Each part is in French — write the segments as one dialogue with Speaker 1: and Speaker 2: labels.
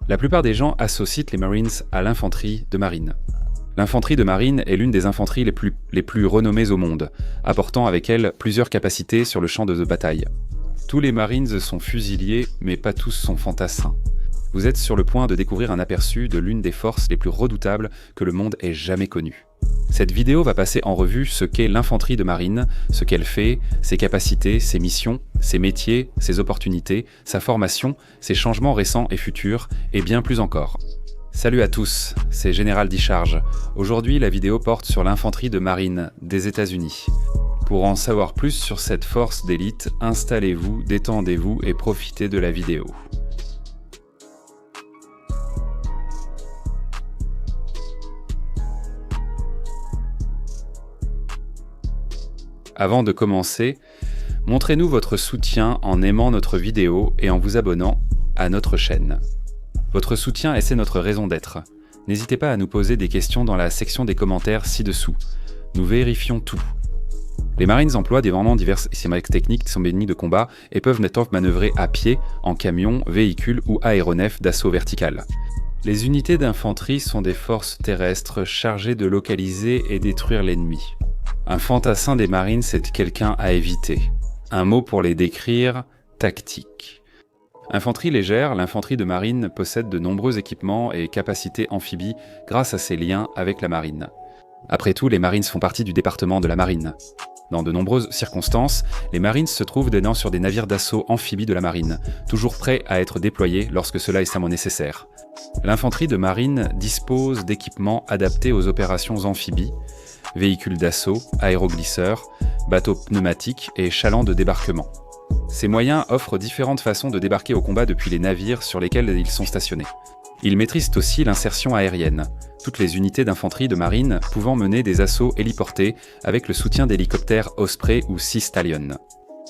Speaker 1: La plupart des gens associent les Marines à l'infanterie de marine. L'infanterie de marine est l'une des infanteries les plus renommées au monde, apportant avec elle plusieurs capacités sur le champ de bataille. Tous les Marines sont fusiliers, mais pas tous sont fantassins. Vous êtes sur le point de découvrir un aperçu de l'une des forces les plus redoutables que le monde ait jamais connues. Cette vidéo va passer en revue ce qu'est l'infanterie de marine, ce qu'elle fait, ses capacités, ses missions, ses métiers, ses opportunités, sa formation, ses changements récents et futurs, et bien plus encore. Salut à tous, c'est Général Dicharge. Aujourd'hui, la vidéo porte sur l'infanterie de marine des États-Unis. Pour en savoir plus sur cette force d'élite, installez-vous, détendez-vous et profitez de la vidéo. Avant de commencer, montrez-nous votre soutien en aimant notre vidéo et en vous abonnant à notre chaîne. Votre soutien est notre raison d'être. N'hésitez pas à nous poser des questions dans la section des commentaires ci-dessous. Nous vérifions tout. Les Marines emploient des vraiment diverses techniques qui sont bénies de combat et peuvent manœuvrer à pied, en camion, véhicule ou aéronef d'assaut vertical. Les unités d'infanterie sont des forces terrestres chargées de localiser et détruire l'ennemi. Un fantassin des Marines, c'est quelqu'un à éviter. Un mot pour les décrire, tactique. Infanterie légère, l'infanterie de marine possède de nombreux équipements et capacités amphibies grâce à ses liens avec la marine. Après tout, les Marines font partie du département de la marine. Dans de nombreuses circonstances, les Marines se trouvent sur des navires d'assaut amphibies de la marine, toujours prêts à être déployés lorsque cela est extrêmement nécessaire. L'infanterie de marine dispose d'équipements adaptés aux opérations amphibies, véhicules d'assaut, aéroglisseurs, bateaux pneumatiques et chalands de débarquement. Ces moyens offrent différentes façons de débarquer au combat depuis les navires sur lesquels ils sont stationnés. Ils maîtrisent aussi l'insertion aérienne, toutes les unités d'infanterie de marine pouvant mener des assauts héliportés avec le soutien d'hélicoptères Osprey ou Sea Stallion.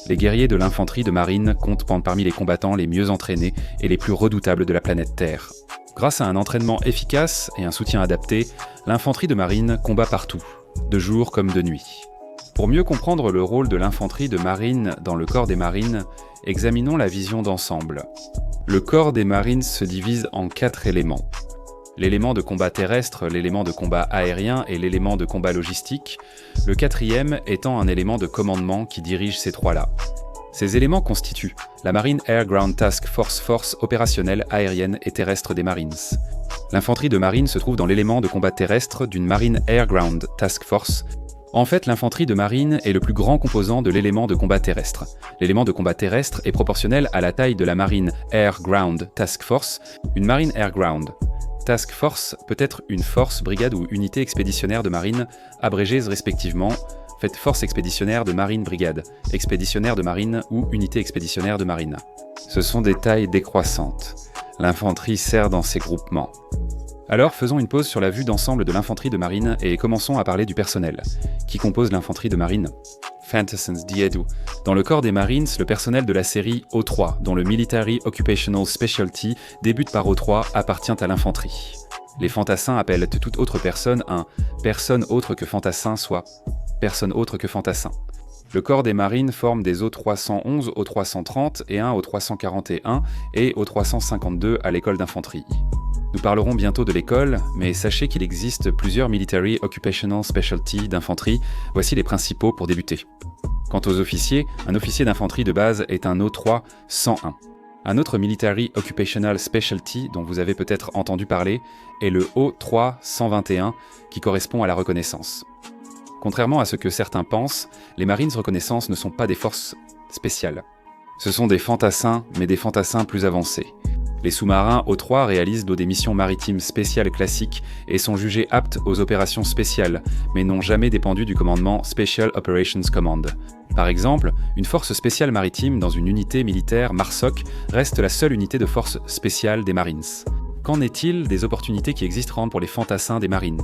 Speaker 1: Les guerriers de l'infanterie de marine comptent parmi les combattants les mieux entraînés et les plus redoutables de la planète Terre. Grâce à un entraînement efficace et un soutien adapté, l'infanterie de marine combat partout, de jour comme de nuit. Pour mieux comprendre le rôle de l'infanterie de marine dans le corps des marines, examinons la vision d'ensemble. Le corps des marines se divise en 4 éléments. L'élément de combat terrestre, l'élément de combat aérien et l'élément de combat logistique, le 4e étant un élément de commandement qui dirige ces 3-là. Ces éléments constituent la Marine Air Ground Task Force, force opérationnelle aérienne et terrestre des Marines. L'infanterie de marine se trouve dans l'élément de combat terrestre d'une Marine Air Ground Task Force. En fait, l'infanterie de marine est le plus grand composant de l'élément de combat terrestre. L'élément de combat terrestre est proportionnel à la taille de la Marine Air Ground Task Force. Une Marine Air Ground Task Force peut être une force, brigade ou unité expéditionnaire de marine, abrégées respectivement. Faites force expéditionnaire de marine brigade, expéditionnaire de marine ou unité expéditionnaire de marine. Ce sont des tailles décroissantes. L'infanterie sert dans ces groupements. Alors faisons une pause sur la vue d'ensemble de l'infanterie de marine et commençons à parler du personnel. Qui compose l'infanterie de marine? Fantassins Diedu. Dans le corps des Marines, le personnel de la série O3, dont le Military Occupational Specialty débute par O3, appartient à l'infanterie. Les fantassins appellent toute autre personne un « personne autre que fantassin », soit « personne autre que fantassin ». Le corps des Marines forme des O311, O330 et un O341 et O352 à l'école d'infanterie. Nous parlerons bientôt de l'école, mais sachez qu'il existe plusieurs Military Occupational Specialty d'infanterie, voici les principaux pour débuter. Quant aux officiers, un officier d'infanterie de base est un O3-101. Un autre Military Occupational Specialty dont vous avez peut-être entendu parler est le O3-121 qui correspond à la reconnaissance. Contrairement à ce que certains pensent, les Marines reconnaissance ne sont pas des forces spéciales. Ce sont des fantassins, mais des fantassins plus avancés. Les sous-marins O3 réalisent des missions maritimes spéciales classiques et sont jugés aptes aux opérations spéciales, mais n'ont jamais dépendu du commandement Special Operations Command. Par exemple, une force spéciale maritime dans une unité militaire MARSOC reste la seule unité de force spéciale des Marines. Qu'en est-il des opportunités qui existent pour les fantassins des Marines?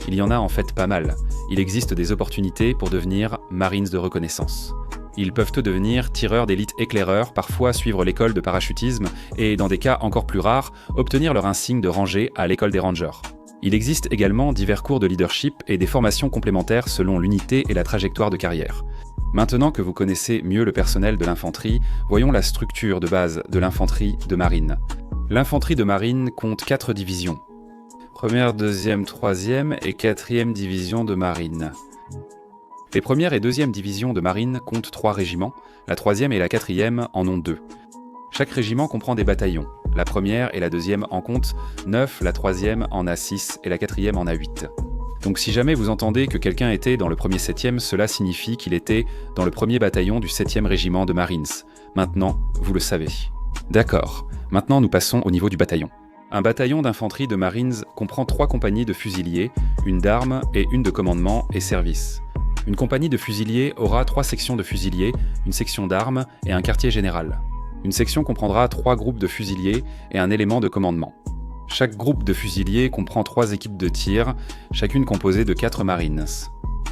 Speaker 1: Il y en a en fait pas mal. Il existe des opportunités pour devenir Marines de reconnaissance. Ils peuvent devenir tireurs d'élite éclaireurs, parfois suivre l'école de parachutisme et, dans des cas encore plus rares, obtenir leur insigne de rangée à l'école des Rangers. Il existe également divers cours de leadership et des formations complémentaires selon l'unité et la trajectoire de carrière. Maintenant que vous connaissez mieux le personnel de l'infanterie, voyons la structure de base de l'infanterie de marine. L'infanterie de marine compte 4 divisions. Première, deuxième, troisième et quatrième division de marine. Les premières et deuxième divisions de marine comptent 3 régiments, la troisième et la quatrième en ont 2. Chaque régiment comprend des bataillons. La première et la deuxième en comptent 9, la troisième en a 6 et la quatrième en a 8. Donc si jamais vous entendez que quelqu'un était dans le 1er 7e, cela signifie qu'il était dans le 1er bataillon du 7e régiment de Marines. Maintenant, vous le savez. D'accord, maintenant nous passons au niveau du bataillon. Un bataillon d'infanterie de Marines comprend 3 compagnies de fusiliers, une d'armes et une de commandement et service. Une compagnie de fusiliers aura 3 sections de fusiliers, une section d'armes et un quartier général. Une section comprendra 3 groupes de fusiliers et un élément de commandement. Chaque groupe de fusiliers comprend 3 équipes de tir, chacune composée de 4 Marines.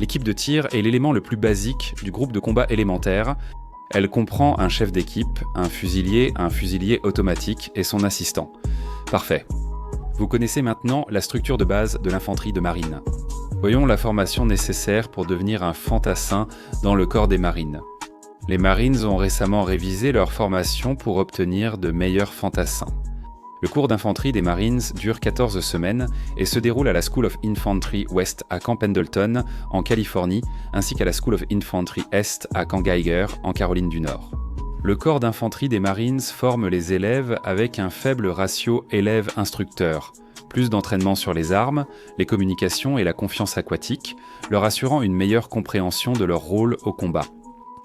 Speaker 1: L'équipe de tir est l'élément le plus basique du groupe de combat élémentaire. Elle comprend un chef d'équipe, un fusilier automatique et son assistant. Parfait. Vous connaissez maintenant la structure de base de l'infanterie de marine. Voyons la formation nécessaire pour devenir un fantassin dans le corps des marines. Les Marines ont récemment révisé leur formation pour obtenir de meilleurs fantassins. Le cours d'infanterie des Marines dure 14 semaines et se déroule à la School of Infantry West à Camp Pendleton, en Californie, ainsi qu'à la School of Infantry Est à Camp Geiger, en Caroline du Nord. Le corps d'infanterie des Marines forme les élèves avec un faible ratio élève-instructeur, plus d'entraînement sur les armes, les communications et la confiance aquatique, leur assurant une meilleure compréhension de leur rôle au combat.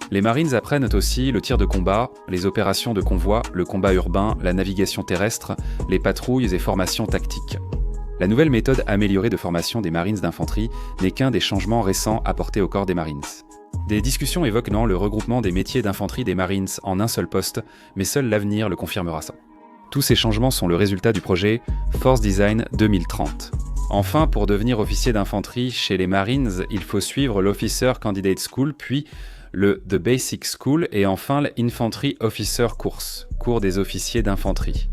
Speaker 1: Les Marines apprennent aussi le tir de combat, les opérations de convoi, le combat urbain, la navigation terrestre, les patrouilles et formations tactiques. La nouvelle méthode améliorée de formation des Marines d'infanterie n'est qu'un des changements récents apportés au corps des Marines. Des discussions évoquent le regroupement des métiers d'infanterie des Marines en un seul poste, mais seul l'avenir le confirmera ça. Tous ces changements sont le résultat du projet Force Design 2030. Enfin, pour devenir officier d'infanterie chez les Marines, il faut suivre l'Officer Candidate School, puis le The Basic School et enfin l'Infantry Officer Course, cours des officiers d'infanterie.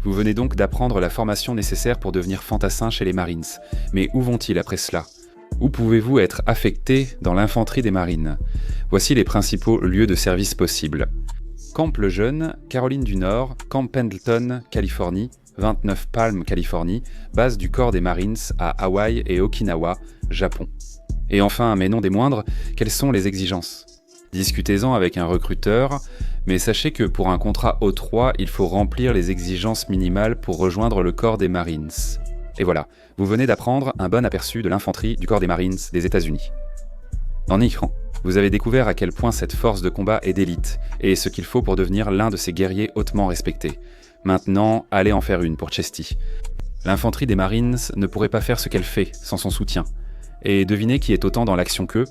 Speaker 1: Vous venez donc d'apprendre la formation nécessaire pour devenir fantassin chez les Marines. Mais où vont-ils après cela ? Où pouvez-vous être affecté dans l'infanterie des Marines ? Voici les principaux lieux de service possibles. Camp Lejeune, Caroline du Nord, Camp Pendleton, Californie, 29 Palm, Californie, base du corps des Marines à Hawaï et Okinawa, Japon. Et enfin, mais non des moindres, quelles sont les exigences ? Discutez-en avec un recruteur, mais sachez que pour un contrat O3, il faut remplir les exigences minimales pour rejoindre le corps des Marines. Et voilà, vous venez d'apprendre un bon aperçu de l'infanterie du corps des Marines des États-Unis. En écran, vous avez découvert à quel point cette force de combat est d'élite, et ce qu'il faut pour devenir l'un de ces guerriers hautement respectés. Maintenant, allez en faire une pour Chesty. L'infanterie des Marines ne pourrait pas faire ce qu'elle fait sans son soutien. Et devinez qui est autant dans l'action qu'eux ?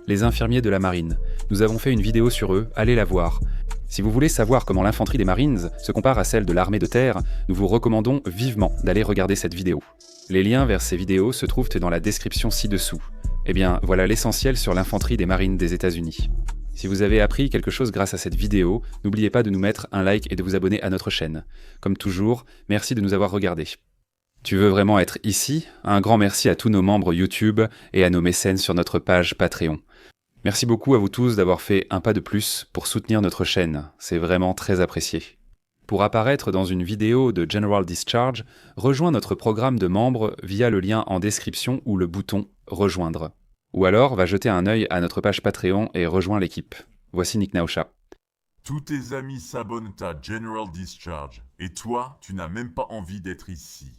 Speaker 1: Les infirmiers de la marine. Nous avons fait une vidéo sur eux, allez la voir. Si vous voulez savoir comment l'infanterie des Marines se compare à celle de l'armée de terre, nous vous recommandons vivement d'aller regarder cette vidéo. Les liens vers ces vidéos se trouvent dans la description ci-dessous. Eh bien, voilà l'essentiel sur l'infanterie des Marines des États-Unis. Si vous avez appris quelque chose grâce à cette vidéo, n'oubliez pas de nous mettre un like et de vous abonner à notre chaîne. Comme toujours, merci de nous avoir regardés. Tu veux vraiment être ici ? Un grand merci à tous nos membres YouTube et à nos mécènes sur notre page Patreon. Merci beaucoup à vous tous d'avoir fait un pas de plus pour soutenir notre chaîne, c'est vraiment très apprécié. Pour apparaître dans une vidéo de General Discharge, rejoins notre programme de membres via le lien en description ou le bouton « Rejoindre ». Ou alors, va jeter un œil à notre page Patreon et rejoins l'équipe. Voici Nick Naosha.
Speaker 2: Tous tes amis s'abonnent à General Discharge, et toi, tu n'as même pas envie d'être ici.